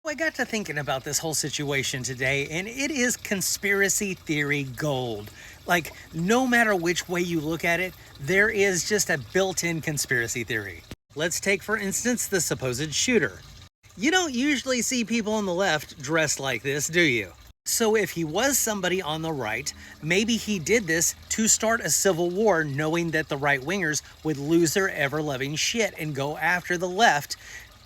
I got to thinking about this whole situation today, and it is conspiracy theory gold. Like, no matter which way you look at it, there is just a built-in conspiracy theory. Let's take, for instance, the supposed shooter. You don't usually see people on the left dressed like this, do you? So if he was somebody on the right, maybe he did this to start a civil war, knowing that the right-wingers would lose their ever-loving shit and go after the left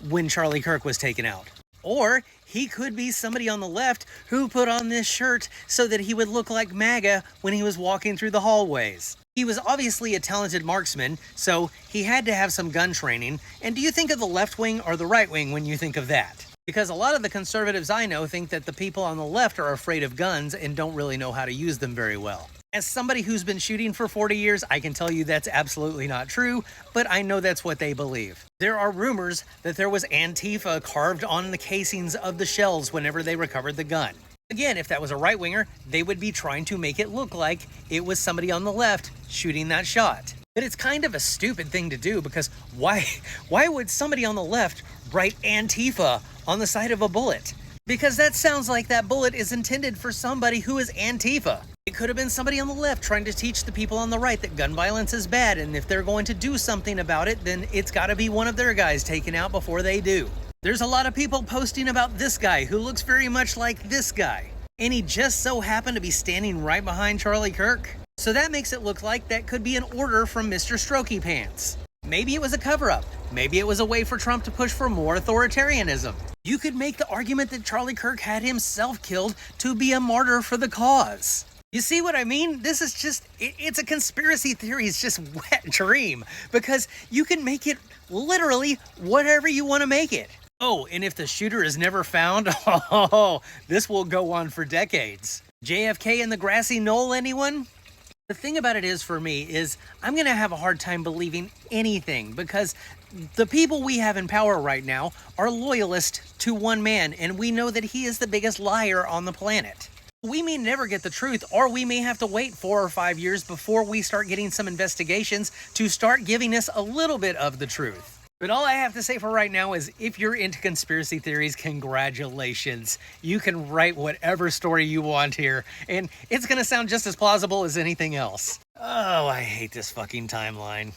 when Charlie Kirk was taken out. Or he could be somebody on the left who put on this shirt so that he would look like MAGA when he was walking through the hallways. He was obviously a talented marksman, so he had to have some gun training. And do you think of the left wing or the right wing when you think of that? Because a lot of the conservatives I know think that the people on the left are afraid of guns and don't really know how to use them very well. As somebody who's been shooting for 40 years, I can tell you that's absolutely not true, but I know that's what they believe. There are rumors that there was Antifa carved on the casings of the shells whenever they recovered the gun. Again, if that was a right-winger, they would be trying to make it look like it was somebody on the left shooting that shot. But it's kind of a stupid thing to do, because why would somebody on the left write Antifa on the side of a bullet? Because that sounds like that bullet is intended for somebody who is Antifa. It could have been somebody on the left trying to teach the people on the right that gun violence is bad, and if they're going to do something about it, then it's got to be one of their guys taken out before they do. There's a lot of people posting about this guy who looks very much like this guy, and he just so happened to be standing right behind Charlie Kirk. So that makes it look like that could be an order from Mr. Strokey Pants. Maybe it was a cover-up. Maybe it was a way for Trump to push for more authoritarianism. You could make the argument that Charlie Kirk had himself killed to be a martyr for the cause. You see what I mean? This is just, it's a conspiracy theory. It's just wet dream, because you can make it literally whatever you want to make it. Oh, and if the shooter is never found, this will go on for decades. JFK and the grassy knoll, anyone? The thing about it is, for me, is I'm going to have a hard time believing anything, because the people we have in power right now are loyalist to one man, and we know that he is the biggest liar on the planet. We may never get the truth, or we may have to wait 4 or 5 years before we start getting some investigations to start giving us a little bit of the truth. But all I have to say for right now is, if you're into conspiracy theories, congratulations. You can write whatever story you want here, and it's going to sound just as plausible as anything else. Oh, I hate this fucking timeline.